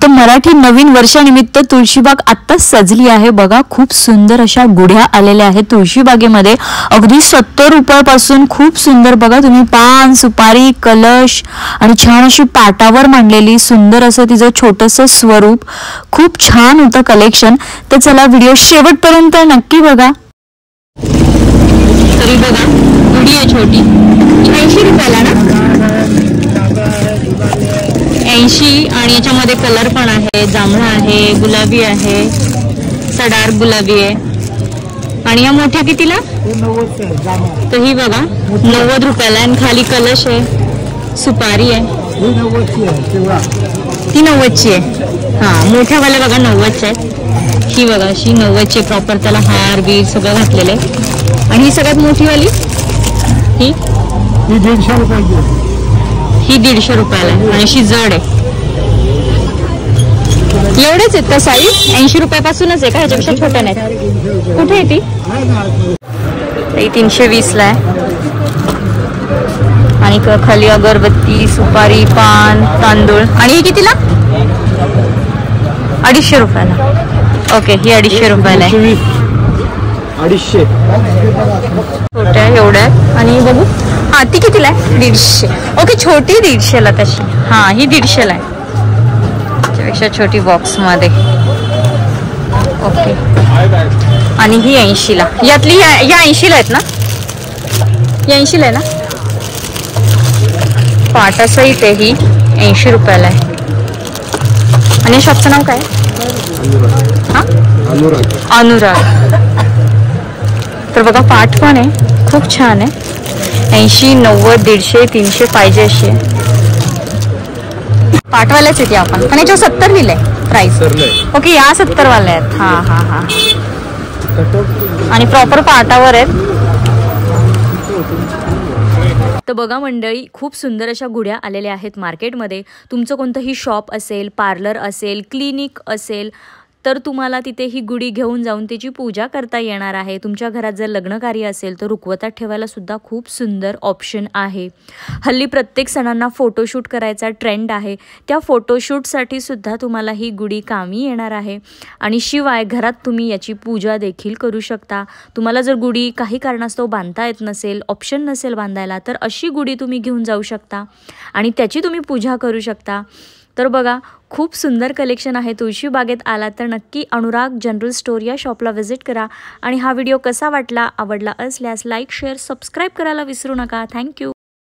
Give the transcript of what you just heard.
तर मराठी नवीन वर्षानिमित्त तुळशीबाग आत्ताच सजली आहे बघा। खूप सुंदर अशा गुढ्या आलेल्या आहेत तुळशीबागेमध्ये। अगदी 70 रुपयापासून खूप सुंदर बघा तुम्ही पान, सुपारी, कलश आणि छान अशी पाटावर मांडलेली सुंदर असं तिचं छोटंसं स्वरूप। खूप छान होतं कलेक्शन। तर चला व्हिडिओ शेवटपर्यंत नक्की बघा। तरी बघा गुढी आहे छोटी, 80 रुपयाला ना, 80। आणि याच्यामध्ये कलर पण आहे, जांभळा आहे, गुलाबी आहे, डार्क गुलाबी आहे। आणि या मोठ्या कितीला? तर ही बघा 90 रुपयाला आणि खाली कलश आहे, सुपारी आहे, ती 90ची आहे। हां मोठ्यावाल्या बघा 90च्या आहेत। ही बघा अशी 90ची प्रॉपर, त्याला हार बीर सगळं घातलेलं आहे। आणि ही सगळ्यात मोठीवाली ही 150 रुपयाची, ही 150 रुपयाला आहे आणि अशी जड आहे। एवढेच आहेत का साईज? 80 रुपयापासूनच आहे का? ह्याच्यापेक्षा छोट्या नाहीत? कुठे आहे ती? 320 ला आहे। आणि खाली अगरबत्ती, सुपारी, पान, तांदूळ। आणि ही कितीला? 250 रुपयाला। ओके ही 250 रुपयाला आहे। 250 छोट्या एवढ्या। आणि बघू हा ती कितीला आहे? 150। ओके छोटी 150 ला तशी। हा ही 150 ला आहे, त्यापेक्षा छोटी बॉक्स मध्ये। ओके आणि ही 80 ला। यातली या 80 ला आहेत ना? या 80 ला आहे ना? पाटा सहित आहे ही, 80 रुपयाला आहे। आणि शॉपचं नाव काय? अनुराग। तर बघा पाठ पण आहे, खूप छान आहे। 80, 90, 150, 300 पाहिजे अशी आहे। पाठवायलाच येते आपण, पण याच्यावर 70 लिहिलंय प्राइस। ओके या 70 वाल्या आहेत। हा हा हा आणि प्रॉपर पाटावर आहेत। तर बघा मंडळी, खूप सुंदर अशा गुढ्या आलेल्या आहेत मार्केटमध्ये। तुमचं कोणतंही शॉप असेल, पार्लर असेल, क्लिनिक असेल, तर तुम्हाला तिथे ही गुढी घेऊन जाऊन त्याची पूजा करता येणार आहे। तुमच्या घरात जर लग्नकार्य असेल तर रुखवतात ठेवायला सुद्धा खूप सुंदर ऑप्शन आहे। हल्ली प्रत्येक सणांना फोटोशूट करायचा ट्रेंड आहे, त्या फोटोशूटसाठी सुद्धा तुम्हाला ही गुढी कामी येणार आहे। आणि शिवाय घरात तुम्ही याची पूजा देखील करू शकता। तुम्हाला जर गुढी काही कारणास्तव बांधता येत नसेल, ऑप्शन नसेल बांधायला, तर अशी गुढी तुम्ही घेऊन जाऊ शकता आणि त्याची तुम्ही पूजा करू शकता। तर बघा खूप सुंदर कलेक्शन आहे। तुळशीबागेत आला तर नक्की अनुराग जनरल स्टोर या शॉपला व्हिजिट करा। आणि हा व्हिडिओ कसा वाटला, आवडला असल्यास लाईक, शेअर, सबस्क्राईब करायला विसरू नका। थँक्यू।